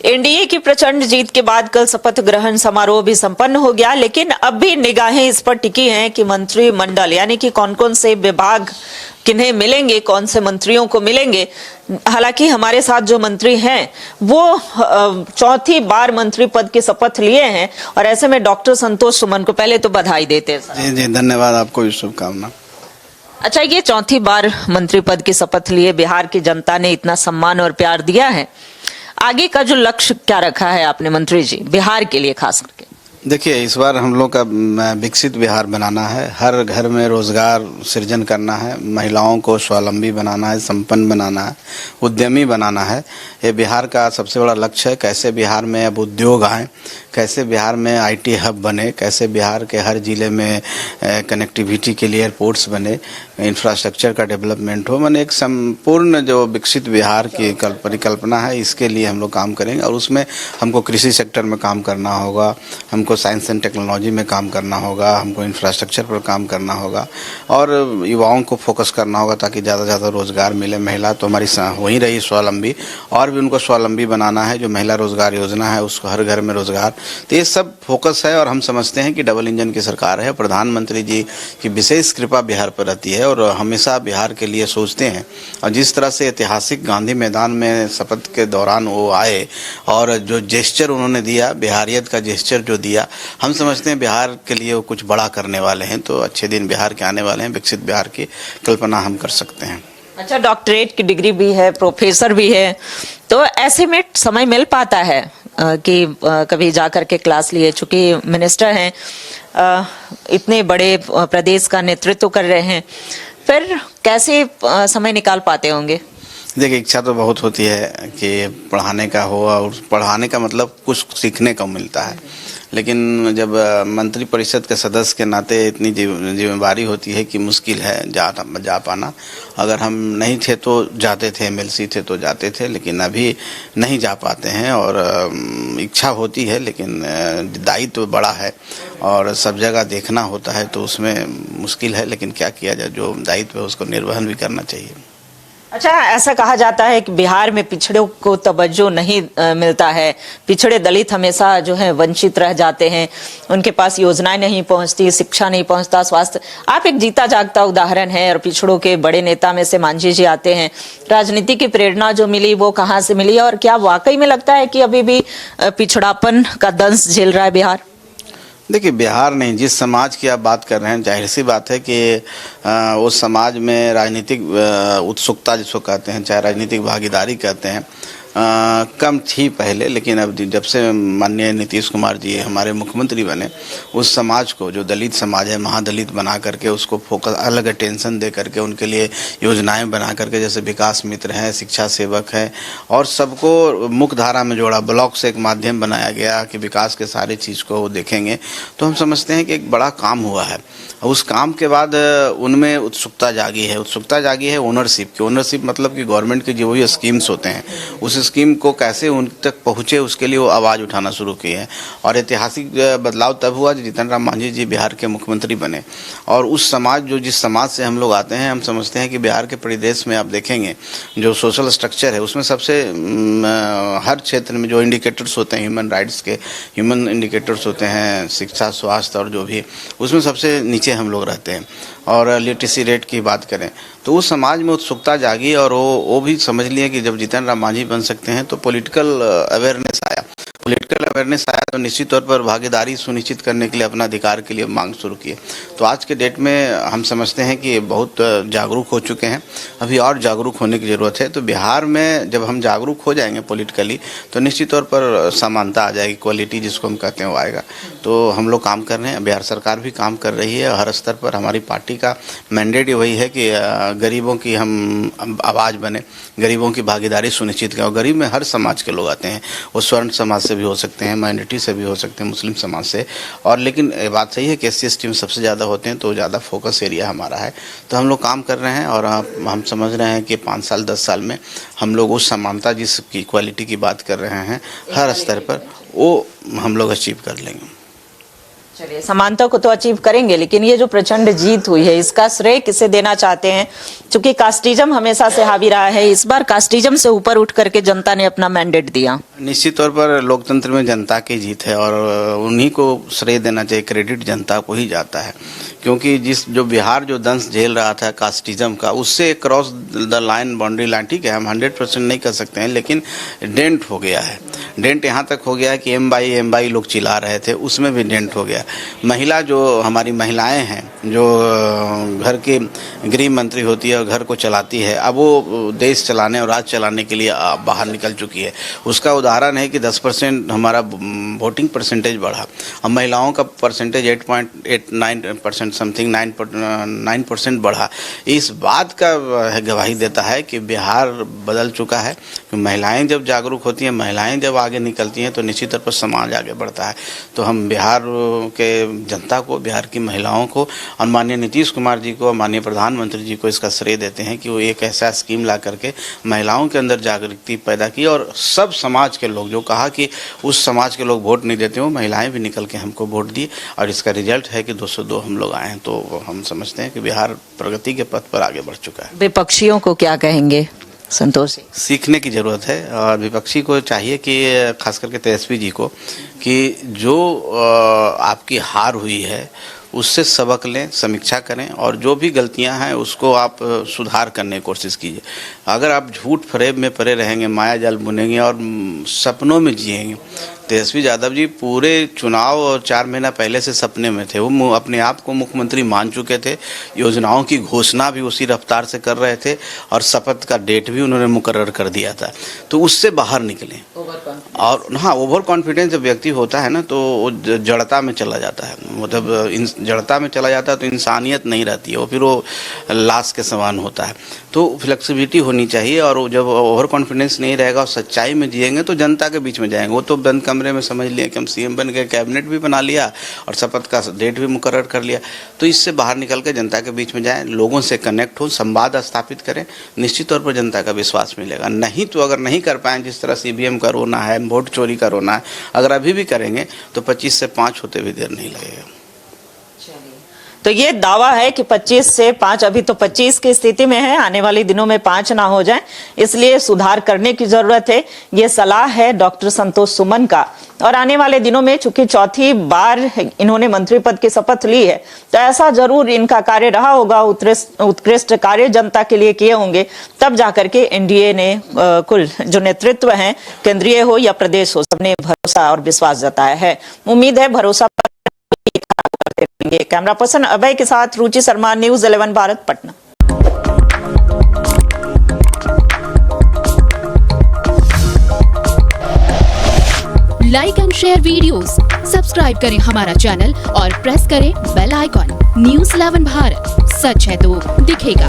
NDA की प्रचंड जीत के बाद कल शपथ ग्रहण समारोह भी संपन्न हो गया, लेकिन अब भी निगाहें इस पर टिकी हैं कि मंत्रिमंडल यानी कि कौन कौन से विभाग किन्हें मिलेंगे, कौन से मंत्रियों को मिलेंगे। हालांकि हमारे साथ जो मंत्री हैं वो चौथी बार मंत्री पद की शपथ लिए हैं और ऐसे में डॉक्टर संतोष सुमन को पहले तो बधाई देते हैं। जी जी, धन्यवाद, आपको भी शुभकामना। अच्छा, ये चौथी बार मंत्री पद की शपथ लिए बिहार की जनता ने इतना सम्मान और प्यार दिया है, आगे का जो लक्ष्य क्या रखा है आपने मंत्री जी बिहार के लिए खास करके? देखिए, इस बार हम लोग का विकसित बिहार बनाना है, हर घर में रोजगार सृजन करना है, महिलाओं को स्वावलंबी बनाना है, संपन्न बनाना है, उद्यमी बनाना है। ये बिहार का सबसे बड़ा लक्ष्य है। कैसे बिहार में अब उद्योग आए, कैसे बिहार में आईटी हब बने, कैसे बिहार के हर जिले में कनेक्टिविटी के लिए एयरपोर्ट्स बने, इंफ्रास्ट्रक्चर का डेवलपमेंट हो। मैंने एक संपूर्ण जो विकसित बिहार की परिकल्पना है, इसके लिए हम लोग काम करेंगे। और उसमें हमको कृषि सेक्टर में काम करना होगा, हमको साइंस एंड टेक्नोलॉजी में काम करना होगा, हमको इंफ्रास्ट्रक्चर पर काम करना होगा और युवाओं को फोकस करना होगा ताकि ज़्यादा से ज़्यादा रोजगार मिले। महिला तो हमारी वहीं रही स्वावलंबी, और भी उनको स्वावलंबी बनाना है। जो महिला रोजगार योजना है उसको हर घर में रोजगार, तो ये सब फोकस है। और हम समझते हैं कि डबल इंजन की सरकार है, प्रधानमंत्री जी की विशेष कृपा बिहार पर रहती है और हमेशा बिहार के लिए सोचते हैं। और जिस तरह से ऐतिहासिक गांधी मैदान में शपथ के दौरान वो आए और जो जेस्चर उन्होंने दिया, बिहारियत का जेस्चर जो दिया, हम समझते हैं बिहार के लिए वो कुछ बड़ा करने वाले हैं। तो अच्छे दिन बिहार के आने वाले हैं, विकसित बिहार की कल्पना हम कर सकते हैं। अच्छा, डॉक्टरेट की डिग्री भी है, प्रोफेसर भी है, तो ऐसे में समय मिल पाता है कि कभी जाकर के क्लास लिए? चूंकि मिनिस्टर हैं, इतने बड़े प्रदेश का नेतृत्व कर रहे हैं, फिर कैसे समय निकाल पाते होंगे? देखिए, इच्छा तो बहुत होती है कि पढ़ाने का हो, और पढ़ाने का मतलब कुछ सीखने को मिलता है। लेकिन जब मंत्री परिषद के सदस्य के नाते इतनी जिम्मेदारी होती है कि मुश्किल है जा पाना। अगर हम नहीं थे तो जाते थे, एमएलसी थे तो जाते थे, लेकिन अभी नहीं जा पाते हैं। और इच्छा होती है, लेकिन दायित्व तो बड़ा है और सब जगह देखना होता है, तो उसमें मुश्किल है। लेकिन क्या किया जाए, जो दायित्व है उसको निर्वहन भी करना चाहिए। अच्छा, ऐसा कहा जाता है कि बिहार में पिछड़ों को तवज्जो नहीं मिलता है, पिछड़े दलित हमेशा जो है वंचित रह जाते हैं, उनके पास योजनाएं नहीं पहुंचती, शिक्षा नहीं पहुंचता, स्वास्थ्य। आप एक जीता जागता उदाहरण है और पिछड़ों के बड़े नेता में से मांझी जी आते हैं। राजनीति की प्रेरणा जो मिली वो कहाँ से मिली और क्या वाकई में लगता है कि अभी भी पिछड़ापन का दंश झेल रहा है बिहार? देखिए, बिहार नहीं, जिस समाज की आप बात कर रहे हैं, जाहिर सी बात है कि उस समाज में राजनीतिक उत्सुकता जिसको कहते हैं, चाहे राजनीतिक भागीदारी कहते हैं, कम थी पहले। लेकिन अब जब से माननीय नीतीश कुमार जी हमारे मुख्यमंत्री बने, उस समाज को, जो दलित समाज है, महादलित बना करके उसको फोकस, अलग अटेंशन दे करके उनके लिए योजनाएं बना करके, जैसे विकास मित्र हैं, शिक्षा सेवक है, और सबको मुख्य धारा में जोड़ा। ब्लॉक से एक माध्यम बनाया गया कि विकास के सारे चीज़ को वो देखेंगे। तो हम समझते हैं कि एक बड़ा काम हुआ है। उस काम के बाद उनमें उत्सुकता जागी है ओनरशिप की। ओनरशिप मतलब कि गवर्नमेंट के जो भी स्कीम्स होते हैं, उस स्कीम को कैसे उन तक पहुँचे, उसके लिए वो आवाज़ उठाना शुरू किए हैं। और ऐतिहासिक बदलाव तब हुआ जब जीतन राम मांझी जी बिहार के मुख्यमंत्री बने। और उस समाज, जिस समाज से हम लोग आते हैं, हम समझते हैं कि बिहार के परिदेश में आप देखेंगे जो सोशल स्ट्रक्चर है, उसमें सबसे हर क्षेत्र में जो इंडिकेटर्स होते हैं, ह्यूमन इंडिकेटर्स होते हैं, शिक्षा, स्वास्थ्य और जो भी, उसमें सबसे नीचे हम लोग रहते हैं। और लिटरेसी रेट की बात करें तो उस समाज में उत्सुकता जागी और वो भी समझ लिए कि जब जीतन राम मांझी बन सकते हैं, तो पॉलिटिकल अवेयरनेस आया तो निश्चित तौर पर भागीदारी सुनिश्चित करने के लिए, अपना अधिकार के लिए मांग शुरू किए। तो आज के डेट में हम समझते हैं कि बहुत जागरूक हो चुके हैं, अभी और जागरूक होने की ज़रूरत है। तो बिहार में जब हम जागरूक हो जाएंगे पॉलिटिकली, तो निश्चित तौर पर समानता आ जाएगी, क्वालिटी जिसको हम कहते हैं वो आएगा। तो हम लोग काम कर रहे हैं, बिहार सरकार भी काम कर रही है। हर स्तर पर हमारी पार्टी का मैंडेट वही है कि गरीबों की हम आवाज़ बने, गरीबों की भागीदारी सुनिश्चित करें। और गरीब में हर समाज के लोग आते हैं, वो स्वर्ण समाज से भी हो सकते हैं, माइनॉरिटी से भी हो सकते हैं, मुस्लिम समाज से। और लेकिन बात सही है कि SC/ST में सबसे ज़्यादा होते हैं, तो ज़्यादा फोकस एरिया हमारा है। तो हम लोग काम कर रहे हैं और हम समझ रहे हैं कि 5 साल 10 साल में हम लोग उस समानता, जिसकी क्वालिटी की बात कर रहे हैं, हर स्तर पर वो हम लोग अचीव कर लेंगे। चलिए, समानता को तो अचीव करेंगे, लेकिन ये जो प्रचंड जीत हुई है इसका श्रेय किसे देना चाहते हैं? क्योंकि कास्टिज्म हमेशा से हावी रहा है, इस बार कास्टिज्म से ऊपर उठ करके जनता ने अपना मैंडेट दिया। निश्चित तौर पर लोकतंत्र में जनता की जीत है और उन्हीं को श्रेय देना चाहिए, क्रेडिट जनता को ही जाता है। क्योंकि जो बिहार जो दंश झेल रहा था कास्टिज्म का, उससे cross the line, boundary line, ठीक है, हम 100% नहीं कर सकते हैं, लेकिन डेंट हो गया है। डेंट यहाँ तक हो गया कि एम बाई लोग चिल्ला रहे थे, उसमें भी डेंट हो गया। महिला जो हमारी महिलाएं हैं, जो घर के गृह मंत्री होती है और घर को चलाती है, अब वो देश चलाने और राज्य चलाने के लिए बाहर निकल चुकी है। उसका उदाहरण है कि 10% हमारा वोटिंग परसेंटेज बढ़ा। अब महिलाओं का परसेंटेज 8.89% समथिंग 9% बढ़ा। इस बात का गवाही देता है कि बिहार बदल चुका है। महिलाएं जब जागरूक होती हैं, महिलाएं जब आगे निकलती हैं, तो निश्चित तौर पर समाज आगे बढ़ता है। तो हम बिहार के जनता को, बिहार की महिलाओं को और माननीय नीतीश कुमार जी को, माननीय प्रधानमंत्री जी को इसका श्रेय देते हैं कि वो एक ऐसा स्कीम ला करके महिलाओं के अंदर जागरूकता पैदा की और सब समाज के लोग, जो कहा कि उस समाज के लोग वोट नहीं देते, वो महिलाएं भी निकल के हमको वोट दी और इसका रिजल्ट है कि 202 हम लोग आए हैं। तो हम समझते हैं कि बिहार प्रगति के पथ पर आगे बढ़ चुका है। विपक्षियों को क्या कहेंगे संतोष जी? सीखने की ज़रूरत है और विपक्षी को चाहिए कि खास करके तेजस्वी जी को कि जो आपकी हार हुई है उससे सबक लें, समीक्षा करें और जो भी गलतियां हैं उसको आप सुधार करने की कोशिश कीजिए। अगर आप झूठ फरेब में पड़े रहेंगे, माया जाल बुनेंगे और सपनों में जिएंगे। तेजस्वी यादव जी पूरे चुनाव और 4 महीना पहले से सपने में थे। वो अपने आप को मुख्यमंत्री मान चुके थे, योजनाओं की घोषणा भी उसी रफ्तार से कर रहे थे और शपथ का डेट भी उन्होंने मुकर्रर कर दिया था। तो उससे बाहर निकलें। और हाँ, ओवर कॉन्फिडेंस जब व्यक्ति होता है ना, तो वो जड़ता में चला जाता है। मतलब जड़ता में चला जाता है तो इंसानियत नहीं रहती है, वो फिर वो लाश के समान होता है। तो फ्लेक्सिबिलिटी होनी चाहिए और जब ओवर कॉन्फिडेंस नहीं रहेगा और सच्चाई में जिएंगे तो जनता के बीच में जाएंगे। वो तो बंद कमरे में समझ लिया कि हम सीएम बन गए, कैबिनेट भी बना लिया और शपथ का डेट भी मुकर्रर कर लिया। तो इससे बाहर निकल कर जनता के बीच में जाएं, लोगों से कनेक्ट हो, संवाद स्थापित करें, निश्चित तौर पर जनता का विश्वास मिलेगा। नहीं तो अगर नहीं कर पाएँ, जिस तरह CBM का रोना है, वोट चोरी का रोना है, अगर अभी भी करेंगे तो 25 से 5 होते भी देर नहीं लगेगा। तो ये दावा है कि 25 से 5, अभी तो 25 की स्थिति में है, आने वाले दिनों में 5 ना हो जाए, इसलिए सुधार करने की जरूरत है। ये सलाह है डॉक्टर संतोष सुमन का। और आने वाले दिनों में चूंकि चौथी बार इन्होंने मंत्री पद की शपथ ली है, तो ऐसा जरूर इनका कार्य रहा होगा, उत्कृष्ट कार्य जनता के लिए किए होंगे, तब जाकर के एनडीए ने कुल जो नेतृत्व है, केंद्रीय हो या प्रदेश हो, सबने भरोसा और विश्वास जताया है। उम्मीद है भरोसा। कैमरा पर्सन अभय के साथ Ruchi Sharma, news 11 Bharat, Patna. Like and share videos, subscribe करें हमारा चैनल और प्रेस करें बेल आइकॉन। न्यूज़ 11 भारत, सच है तो दिखेगा।